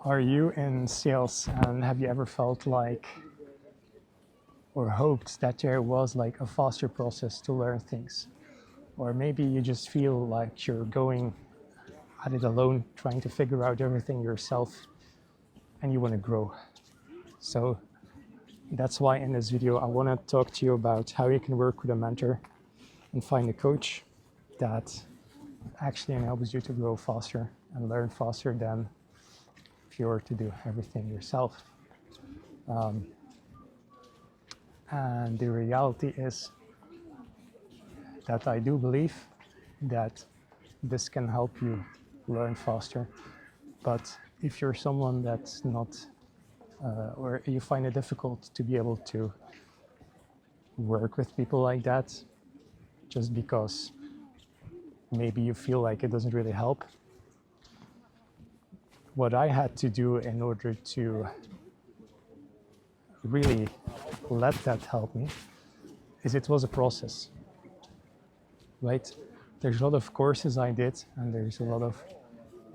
Are you in sales and have you ever felt like or hoped that there was like a faster process to learn things? Or maybe you just feel like you're going at it alone, trying to figure out everything yourself and you want to grow. So that's why in this video, I want to talk to you about how you can work with a mentor and find a coach that actually enables you to grow faster and learn faster than if you were to do everything yourself. And the reality is that I do believe that this can help you learn faster. But if you're someone that's not, or you find it difficult to be able to work with people like that, just because maybe you feel like it doesn't really help, what I had to do in order to really let that help me is it was a process, right? There's a lot of courses I did, and there's a lot of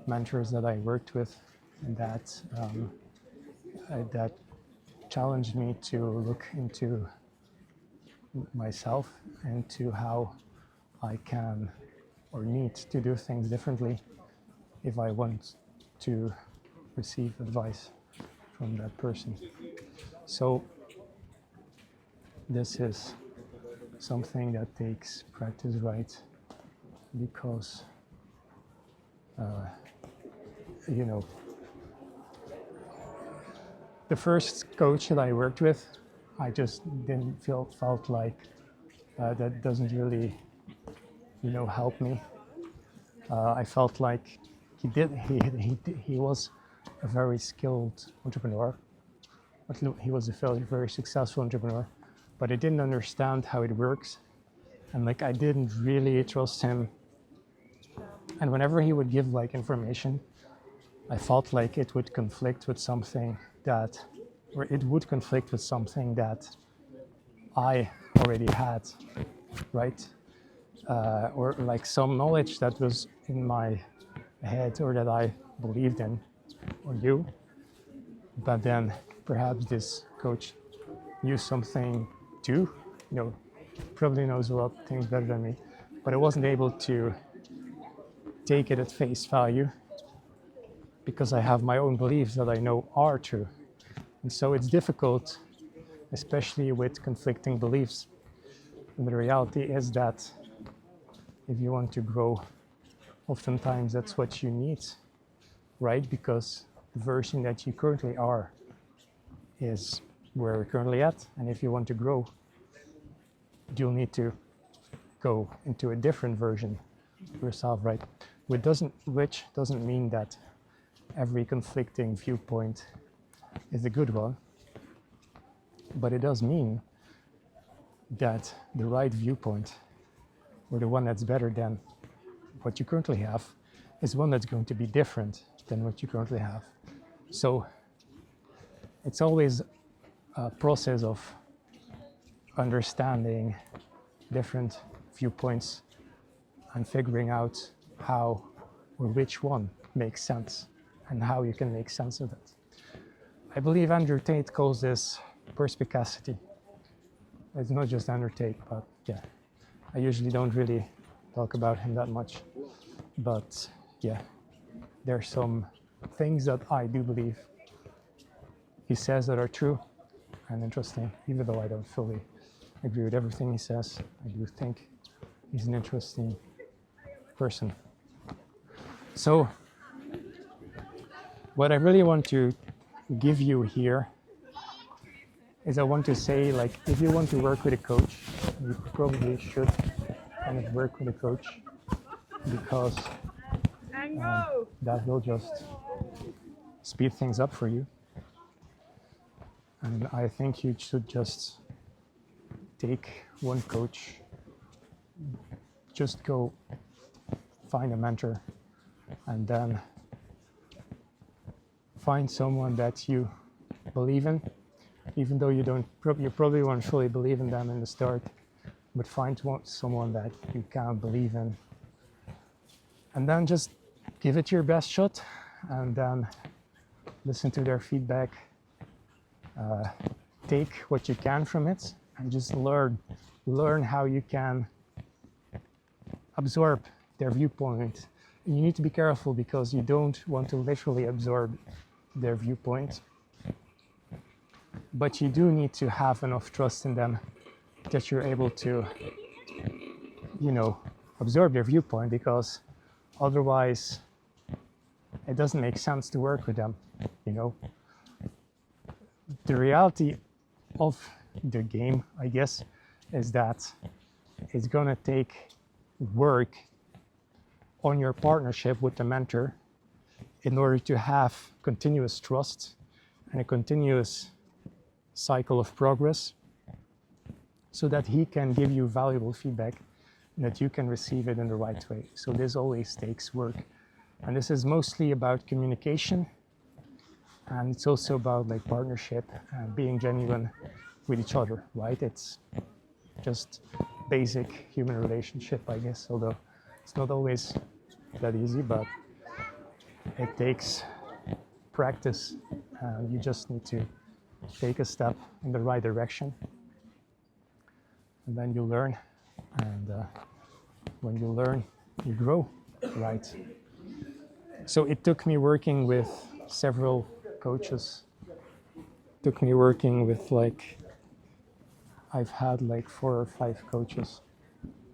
mentors that I worked with that that challenged me to look into myself and to how I can or need to do things differently if I want to receive advice from that person. So this is something that takes practice, right? Because you know, the first coach that I worked with, I just didn't felt like that doesn't really, help me. I felt like he was a very skilled entrepreneur. He was a very successful entrepreneur, but I didn't understand how it works, and like I didn't really trust him. And whenever he would give like information, I felt like it would conflict with something that, or it would conflict with something that I already had, right? Or like some knowledge that was in my head or that I believed in or knew. But then perhaps this coach knew something too, probably knows a lot of things better than me, but I wasn't able to take it at face value because I have my own beliefs that I know are true. And so it's difficult, especially with conflicting beliefs. And the reality is that if you want to grow, oftentimes that's what you need, right? Because the version that you currently are is where we're currently at. And if you want to grow, you'll need to go into a different version of yourself, right? Which doesn't mean that every conflicting viewpoint is a good one, but it does mean that the right viewpoint, or the one that's better than what you currently have, is one that's going to be different than what you currently have. So it's always a process of understanding different viewpoints and figuring out how or which one makes sense and how you can make sense of it. I believe Andrew Tate calls this perspicacity. It's not just Andrew Tate, but yeah, I usually don't really talk about him that much. But yeah, there are some things that I do believe he says that are true and interesting, even though I don't fully agree with everything he says. I do think he's an interesting person. So what I really want to give you here is I want to say, like, if you want to work with a coach, you probably should kind of work with a coach, because that will just speed things up for you. And I think you should just take one coach, just go find a mentor, and then find someone that you believe in, even though you probably won't fully believe in them in the start, but find someone that you can believe in, and then just give it your best shot, and then listen to their feedback, take what you can from it, and just learn how you can absorb their viewpoint. And you need to be careful because you don't want to literally absorb their viewpoint, but you do need to have enough trust in them that you're able to, absorb their viewpoint, because otherwise it doesn't make sense to work with them. The reality of the game, I guess, is that it's gonna take work on your partnership with the mentor in order to have continuous trust and a continuous cycle of progress, so that he can give you valuable feedback and that you can receive it in the right way. So this always takes work. And this is mostly about communication, and it's also about like partnership and being genuine with each other, right? It's just basic human relationship, I guess, although it's not always that easy, but it takes practice. You just need to take a step in the right direction, and then you learn. And when you learn, you grow, right? So it took me working with several coaches. It took me working with I've had 4 or 5 coaches,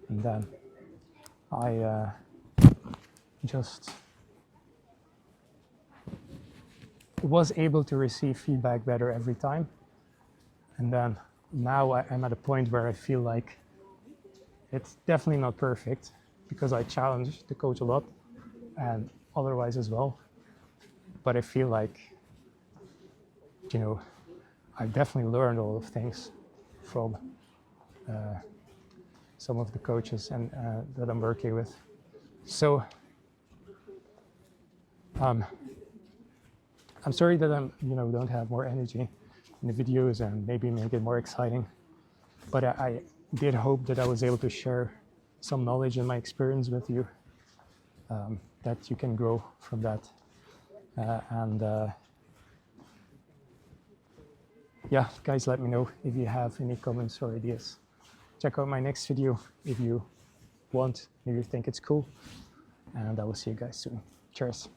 and then I just was able to receive feedback better every time. And then now I'm at a point where I feel like it's definitely not perfect, because I challenge the coach a lot and otherwise as well. But I feel like, I've definitely learned a lot of things from some of the coaches and that I'm working with. So I'm sorry that I'm, don't have more energy in the videos and maybe make it more exciting. But I did hope that I was able to share some knowledge and my experience with you, that you can grow from that. Yeah, guys, let me know if you have any comments or ideas. Check out my next video if you want, if you think it's cool. And I will see you guys soon. Cheers.